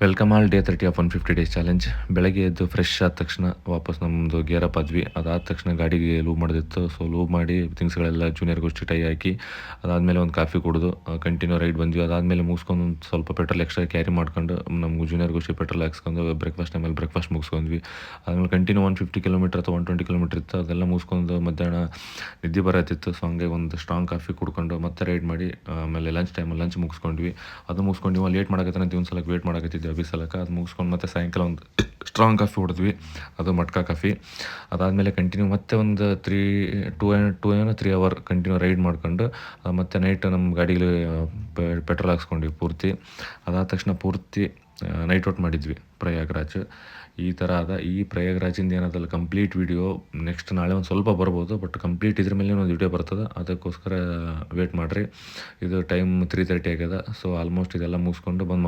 Welcome all day 30 of 150 days challenge. ಬೆಳಗ್ಗೆ ಎದ್ದು fresh ಆದ ತಕ್ಷಣ ವಾಪಸ್ ನಮ್ಮದು ಗೇರಪ್ ಆದ್ವಿ. ಅದಾದ ತಕ್ಷಣ ಗಾಡಿಗೆ ಲೂಬ್ ಮಾಡೋದಿತ್ತು. ಸೊ ಲೂಬ್ ಮಾಡಿ ಥಿಂಗ್ಸ್ಗಳೆಲ್ಲ ಜೂನಿಯರ್ಗೋಷ್ಠಿ ಟೈ ಹಾಕಿ ಅದಾದಮೇಲೆ ಒಂದು ಕಾಫಿ ಕುಡಿದು ಕಂಟಿನ್ಯೂ ರೈಡ್ ಬಂದ್ವಿ. ಅದಾದಮೇಲೆ ಮುಗಿಸ್ಕೊಂಡು ಒಂದು ಸ್ವಲ್ಪ ಪೆಟ್ರೋಲ್ ಎಕ್ಸ್ಟ್ರಾ ಕ್ಯಾರಿ ಮಾಡ್ಕೊಂಡು ನಮ್ಗೆ ಜೂನಿಯರ್ಗೋಷ್ಠಿ ಪೆಟ್ರೋಲ್ ಹಾಕ್ಸ್ಕೊಂಡು ಬ್ರೇಕ್ಫಾಸ್ಟ್ ಟೈಮಲ್ಲಿ ಬ್ರೇಕ್ಫಾಸ್ಟ್ ಮುಗಿಸ್ಕೊಂಡ್ವಿ. ಆಮೇಲೆ ಕಂಟಿನ್ಯೂ 150 ಕಿಲೋಮೀಟರ್ ಅಥವಾ 120 ಕಿಲೋಮೀಟರ್ ಇತ್ತು. ಅದೆಲ್ಲ ಮುಗಿಸ್ಕೊಂಡು ಮಧ್ಯಾಹ್ನ ನಿದ್ದೆ ಬರತ್ತಿತ್ತು. ಸೊ ಹಂಗೆ ಒಂದು ಸ್ಟ್ರಾಂಗ್ ಕಾಫಿ ಕುಡ್ಕೊಂಡು ಮತ್ತೆ ರೈಡ್ ಮಾಡಿ ಆಮೇಲೆ ಲಂಚ್ ಟೈಮಲ್ಲಿ ಲಂಚ್ ಮುಗಿಸ್ಕೊಂಡ್ವಿ. ಅದು ಮುಗಿಸ್ಕೊಂಡು ನೀವು ಲೇಟ್ ಮಾಡಕತ್ತೆ ಅಂತ ಒಂದು ಸಲಕ್ಕೆ ವೇಟ್ ಮಾಡಕತ್ತಿದ್ವಿ ಅಭಿಸಲಕ್ಕೆ. ಅದು ಮುಗಿಸ್ಕೊಂಡು ಮತ್ತೆ ಸಾಯಂಕಾಲ ಒಂದು ಸ್ಟ್ರಾಂಗ್ ಕಾಫಿ ಹೊಡೆದ್ವಿ, ಅದು ಮಟ್ಕಾ ಕಾಫಿ. ಅದಾದಮೇಲೆ ಕಂಟಿನ್ಯೂ ಮತ್ತೆ ಒಂದು 3 ಅವರ್ ಕಂಟಿನ್ಯೂ ರೈಡ್ ಮಾಡ್ಕೊಂಡು ಮತ್ತು ನೈಟ್ ನಮ್ಮ ಗಾಡಿಗೆ ಪೆಟ್ರೋಲ್ ಹಾಕ್ಸ್ಕೊಂಡ್ವಿ ಪೂರ್ತಿ. ಅದಾದ ತಕ್ಷಣ ಪೂರ್ತಿ ನೈಟ್ ಔಟ್ ಮಾಡಿದ್ವಿ ಪ್ರಯಾಗ್ರಾಜ್. ಈ ಥರ ಈ ಪ್ರಯಾಗ್ರಾಜಿಂದ ಏನದಲ್ಲ ಕಂಪ್ಲೀಟ್ ವೀಡಿಯೋ ನೆಕ್ಸ್ಟ್ ನಾಳೆ ಒಂದು ಸ್ವಲ್ಪ ಬರ್ಬೋದು, ಬಟ್ ಕಂಪ್ಲೀಟ್ ಇದ್ರ ಮೇಲೆ ಒಂದು ವೀಡಿಯೋ ಬರ್ತದೆ. ಅದಕ್ಕೋಸ್ಕರ ವೇಟ್ ಮಾಡಿರಿ. ಇದು ಟೈಮ್ 3:30 ಆಗ್ಯದ. ಸೊ ಆಲ್ಮೋಸ್ಟ್ ಇದೆಲ್ಲ ಮುಗಿಸ್ಕೊಂಡು ಬಂದು